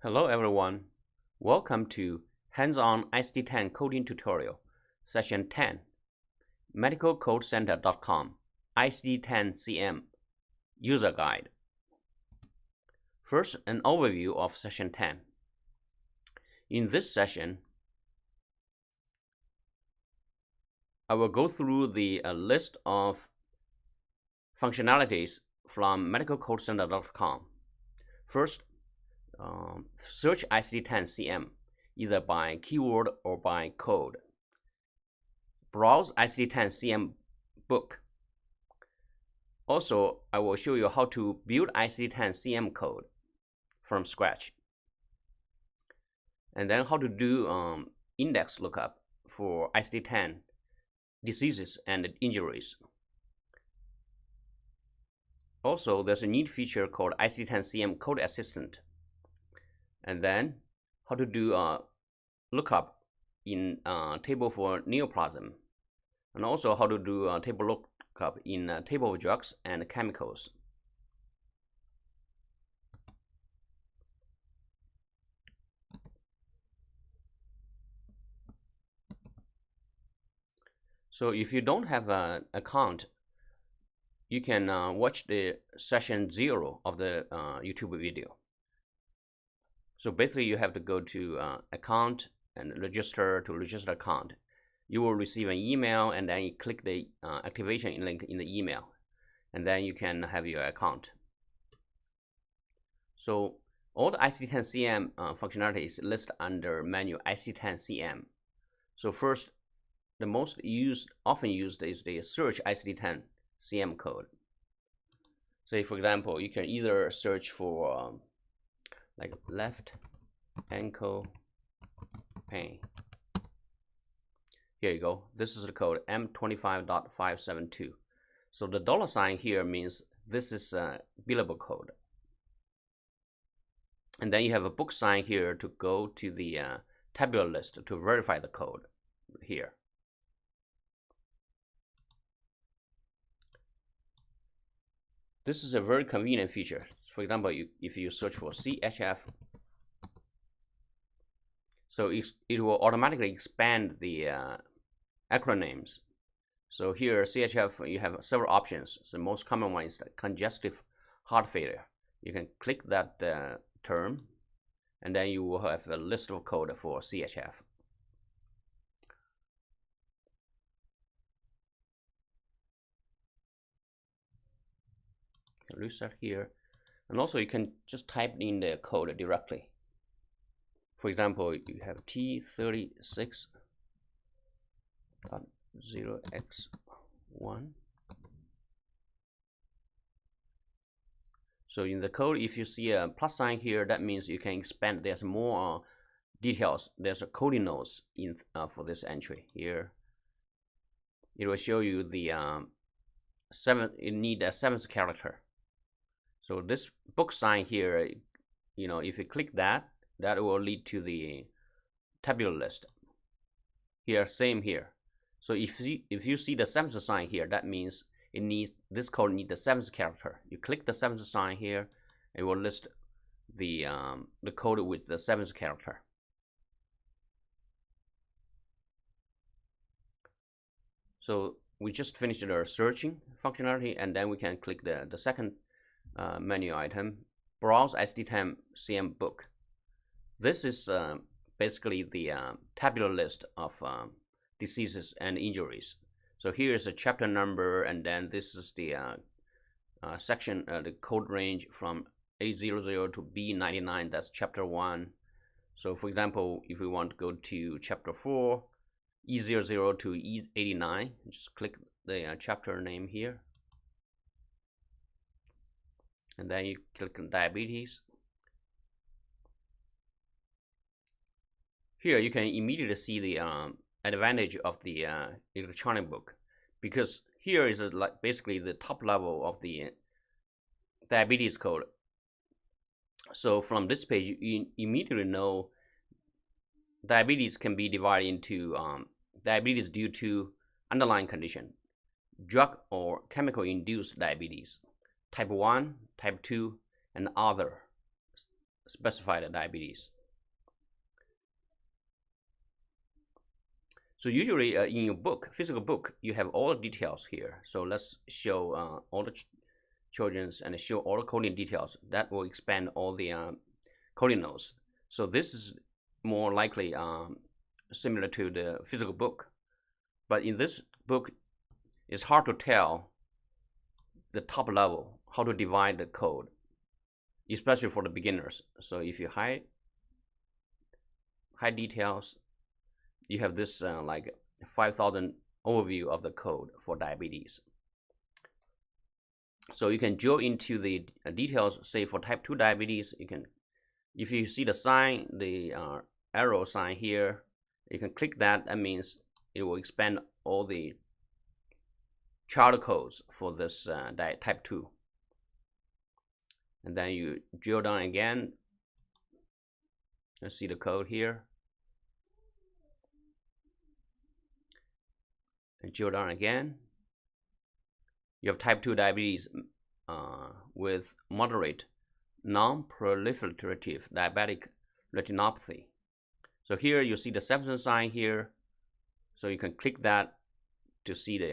Hello everyone, welcome to Hands-on ICD-10 Coding Tutorial, Session 10, MedicalCodeCenter.com, ICD-10-CM User Guide. First, an overview of Session 10. In this session, I will go through the list of functionalities from MedicalCodeCenter.com. First, search ICD-10-CM either by keyword or by code. Browse ICD-10-CM book. Also, I will show you how to build ICD-10-CM code from scratch. And then how to do index lookup for ICD-10 diseases and injuries. Also, there's a neat feature called ICD-10-CM Code Assistant. And then how to do lookup in table for neoplasm, and also how to do table lookup in table of drugs and chemicals. So if you don't have an account, you can watch the session 0 of the YouTube video. So basically, you have to go to account and register account. You will receive an email, and then you click the activation link in the email, and then you can have your account. So all the ICD-10-CM functionalities listed under menu ICD-10-CM. So first, the most often used is the search ICD-10-CM code. So for example, you can either search for like left ankle pain. Here you go. This is the code M25.572. So the $sign here means this is a billable code. And then you have a book sign here to go to the tabular list to verify the code here. This is a very convenient feature. For example, if you search for CHF, so it will automatically expand the acronyms. So here, CHF, you have several options. The most common one is congestive heart failure. You can click that term, and then you will have a list of code for CHF. Reset here, and also you can just type in the code directly. For example, you have T36.0x1. So in the code, if you see a plus sign here, that means you can expand. There's more details. There's a coding notes in for this entry here. It will show you the you need a 7th character. So this book sign here, if you click that, that will lead to the tabular list. Here, same here. So if you see the 7th sign here, that means this code needs the 7th character. You click the 7th sign here, it will list the code with the 7th character. So we just finished our searching functionality, and then we can click the second menu item, browse ICD-10-CM book. This is basically the tabular list of diseases and injuries. So here is a chapter number, and then this is the section, the code range from A00 to B99. That's chapter 1. So for example, if we want to go to chapter 4, E00 to E89, just click the chapter name here. And then you click on diabetes. Here you can immediately see the advantage of the electronic book, because here is basically the top level of the diabetes code. So from this page, you immediately know diabetes can be divided into diabetes due to underlying condition, drug or chemical induced diabetes, type 1, type 2, and other. specified diabetes. So usually in your book, physical book, you have all the details here. So let's show all the children's and show all the coding details. That will expand all the coding nodes. So this is more likely similar to the physical book. But in this book, it's hard to tell the top level, how to divide the code, especially for the beginners. So if you hide details, you have this like 5,000 overview of the code for diabetes. So you can drill into the details. Say for type 2 diabetes, you can, if you see the sign, the arrow sign here, you can click that. That means it will expand all the child codes for this type 2. And then you drill down again. Let's see the code here. And drill down again. You have type 2 diabetes with moderate non-proliferative diabetic retinopathy. So here you see the 7th sign here. So you can click that to see the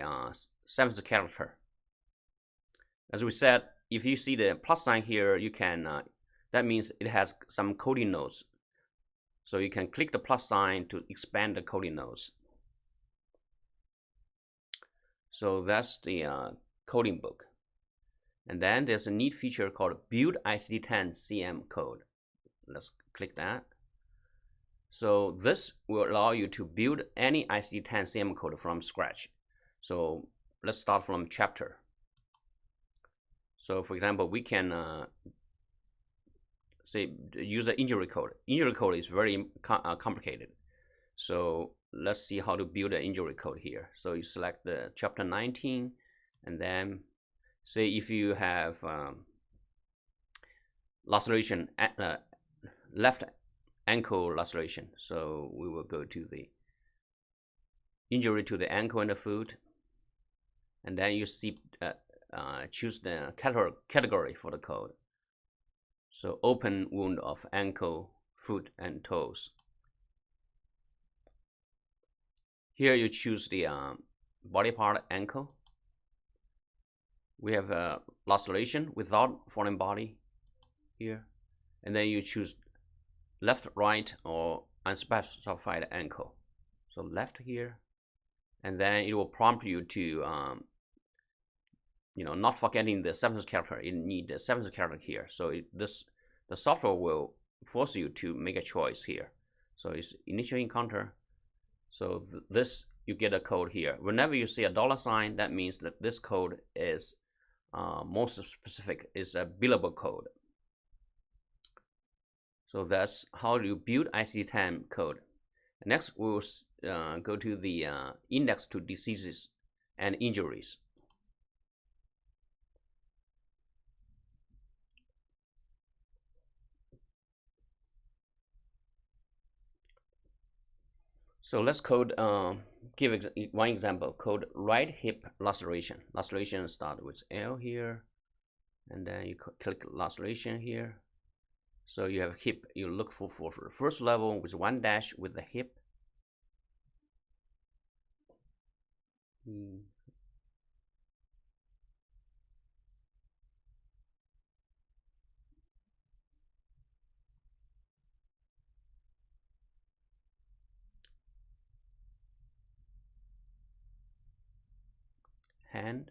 7th character. As we said, if you see the plus sign here, you can, that means it has some coding nodes. So you can click the plus sign to expand the coding nodes. So that's the coding book. And then there's a neat feature called Build ICD-10-CM code. Let's click that. So this will allow you to build any ICD-10-CM code from scratch. So let's start from chapter. So for example, we can say use the injury code. Injury code is very complicated. So let's see how to build an injury code here. So you select the chapter 19, and then say if you have laceration at left ankle laceration. So we will go to the injury to the ankle and the foot, and then you see choose the category for the code. So open wound of ankle, foot, and toes. Here you choose the body part ankle. We have laceration without foreign body here, and then you choose left, right, or unspecified ankle. So left here, and then it will prompt you to not forgetting the 7th character. You need the 7th character here. So the software will force you to make a choice here. So it's initial encounter. So this, you get a code here. Whenever you see a $sign, that means that this code is most specific, is a billable code. So that's how you build ICD-10 code. Next, we'll go to the index to diseases and injuries. So let's code, give one example, code right hip laceration. Laceration start with L here, and then you click laceration here. So you have hip, you look for the first level with 1 dash with the hip. Hand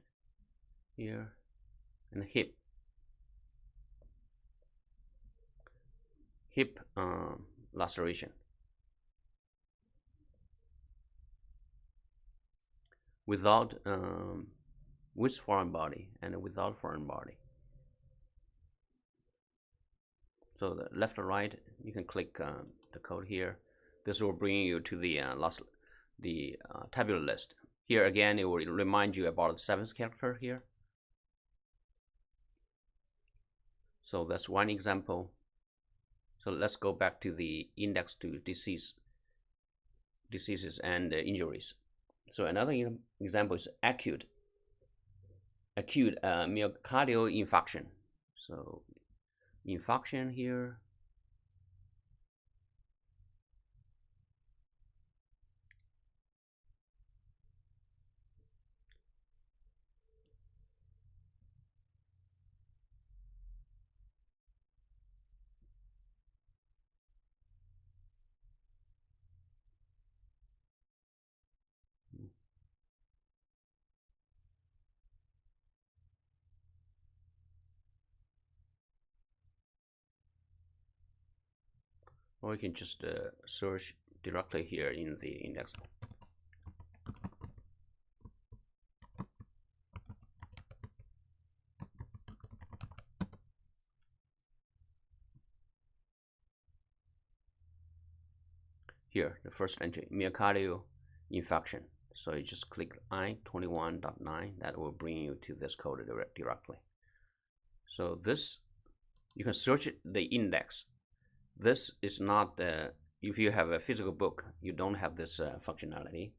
here and hip laceration without with foreign body and without foreign body. So the left or right, you can click the code here. This will bring you to the tabular list. Here again, it will remind you about the 7th character here. So that's one example. So let's go back to the index to diseases and injuries. So another example is acute myocardial infarction. So infarction here, or you can just search directly here in the index. Here, the first entry, myocardial infraction. So you just click I21.9, that will bring you to this code directly. So this, you can search the index. This is not the, if you have a physical book, you don't have this functionality.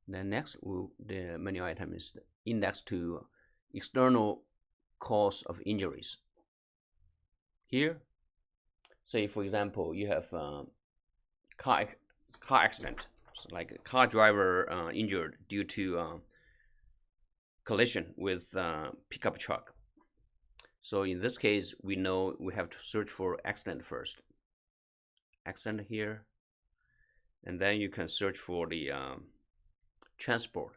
Then next, the menu item is the index to external cause of injuries. Here, say for example, you have car accident, so like a car driver injured due to collision with pickup truck. So in this case, we know we have to search for accident first. Accident here, and then you can search for the transport.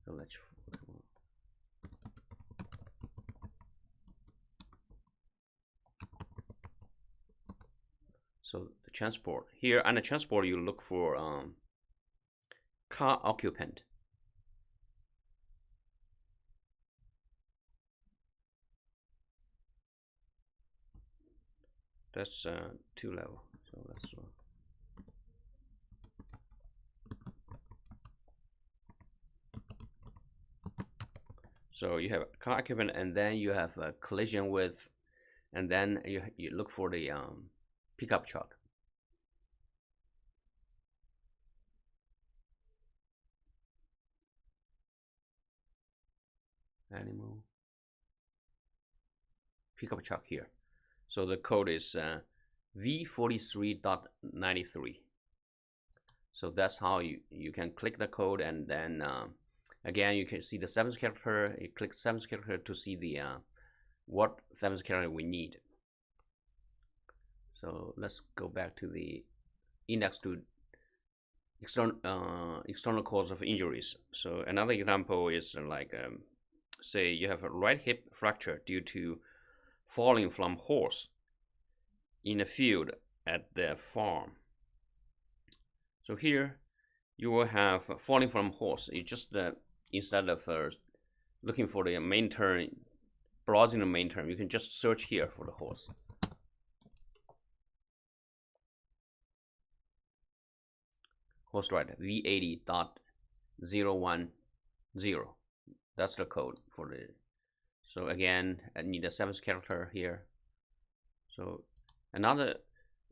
So let's. So the transport here, under transport, you look for car occupant. That's 2 level. So let's. So you have car occupant, and then you have a collision with, and then you look for the pickup truck. Animal pickup truck here. So the code is V43.93. So that's how you can click the code, and then again you can see the 7th character. You click 7th character to see the what 7th character we need. So let's go back to the index to external cause of injuries. So another example is like say you have a right hip fracture due to falling from horse in a field at the farm. So here you will have falling from horse. You just instead of looking for the main term, browsing the main term, you can just search here for the horse. Horse ride V80.010. That's the code for the. So again, I need a 7th character here. So another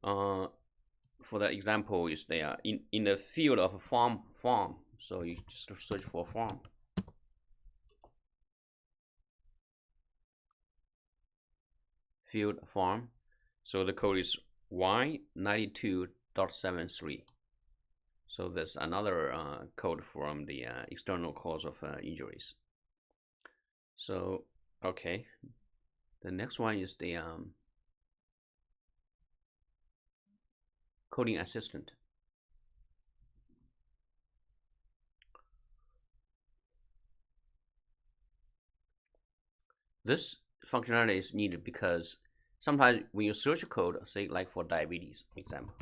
for the example is there in the field of a farm. So you just search for farm. Field farm. So the code is Y92.73. So there's another code from the external cause of injuries. So okay, the next one is the coding assistant. This functionality is needed because sometimes when you search a code, say like for diabetes example,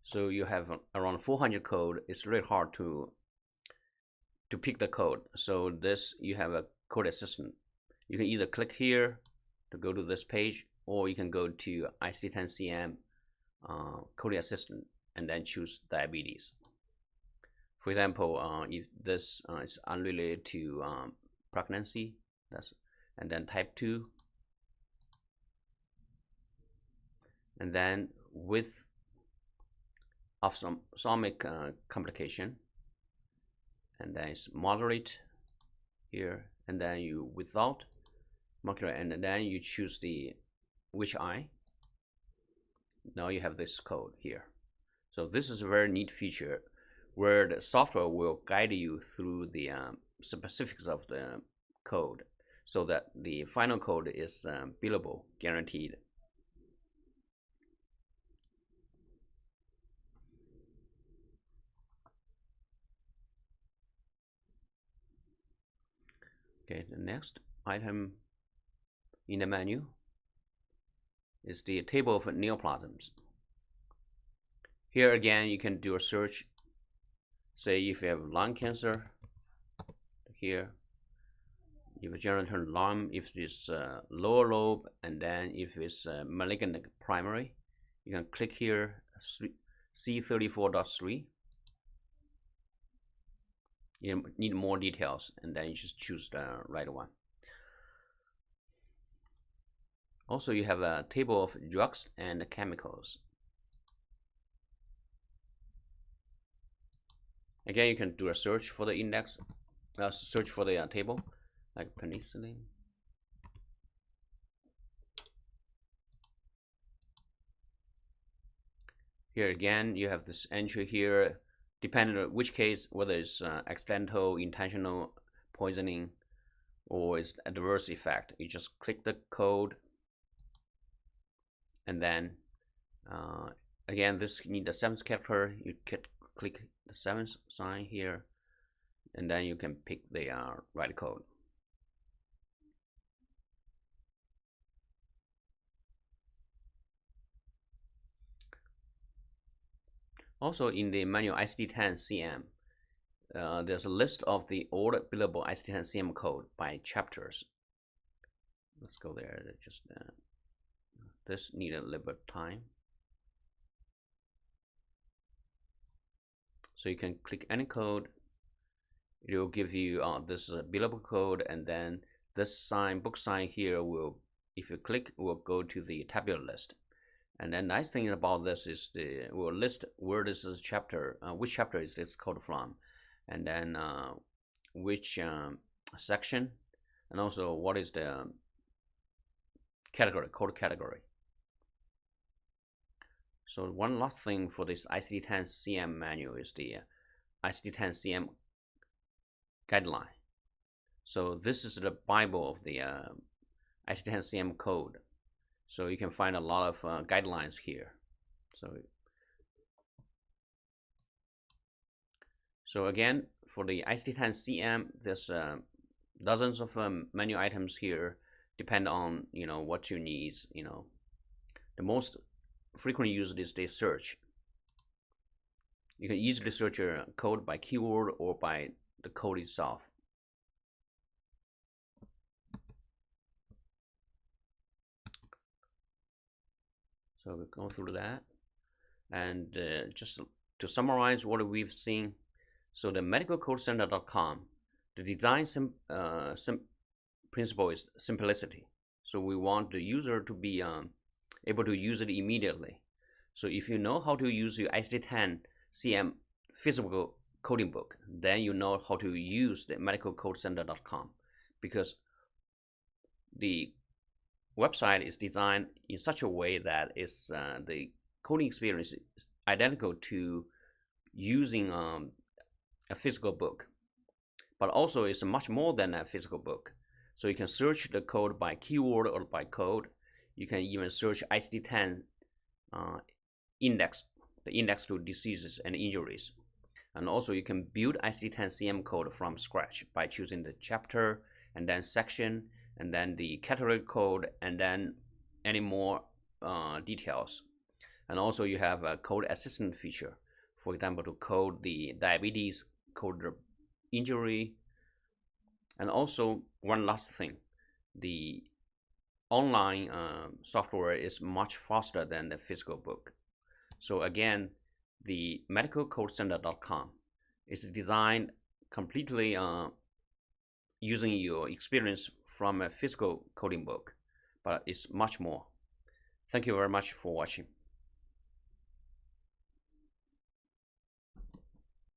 so you have around 400 code. It's really hard to pick the code. So this, you have a code assistant. You can either click here to go to this page, or you can go to ICD-10-CM coding assistant and then choose diabetes. For example, if this is unrelated to pregnancy, and then type 2, and then with ophthalmic complication, and then it's moderate here, and then you without macular, and then you choose the which eye. Now you have this code here. So this is a very neat feature where the software will guide you through the specifics of the code, so that the final code is billable, guaranteed. Okay, the next item in the menu is the table of neoplasms. Here again, you can do a search. Say if you have lung cancer, here, if it's genital lung, if it's lower lobe, and then if it's malignant primary, you can click here, C34.3. You need more details, and then you just choose the right one. Also, you have a table of drugs and chemicals. Again, you can do a search for the index, search for the table, like penicillin. Here again, you have this entry here, depending on which case, whether it's accidental, intentional poisoning, or it's adverse effect. You just click the code, and then again, this need the 7th character. You click the 7th sign here, and then you can pick the right code. Also, in the manual ICD-10-CM, there's a list of the all billable ICD-10-CM code by chapters. Let's go there. Just this need a little bit of time. So you can click any code. It will give you this billable code, and then this sign, book sign here will, if you click, will go to the tabular list. And the nice thing about this is will list where this is chapter, which chapter is this code from, and then which section, and also what is the category, code category. So one last thing for this ICD-10-CM manual is the ICD-10-CM guideline. So this is the Bible of the ICD-10-CM code. So you can find a lot of guidelines here. So again, for the ICD-10-CM, there's dozens of menu items here. Depend on what you need. The most frequently used is the search. You can easily search a code by keyword or by the code itself. So we'll go through that, and just to summarize what we've seen. So the MedicalCodeCenter.com, the design principle is simplicity. So we want the user to be able to use it immediately. So if you know how to use your ICD-10-CM physical coding book, then you know how to use the MedicalCodeCenter.com, because the website is designed in such a way that it's the coding experience is identical to using a physical book, but also it's much more than a physical book. So you can search the code by keyword or by code. You can even search ICD-10 index, the index to diseases and injuries. And also you can build ICD-10-CM code from scratch by choosing the chapter, and then section, and then the category code, and then any more details. And also you have a code assistant feature, for example, to code the diabetes, code the injury. And also one last thing, the online software is much faster than the physical book. So again, the MedicalCodeCenter.com is designed completely using your experience from a physical coding book, but it's much more. Thank you very much for watching.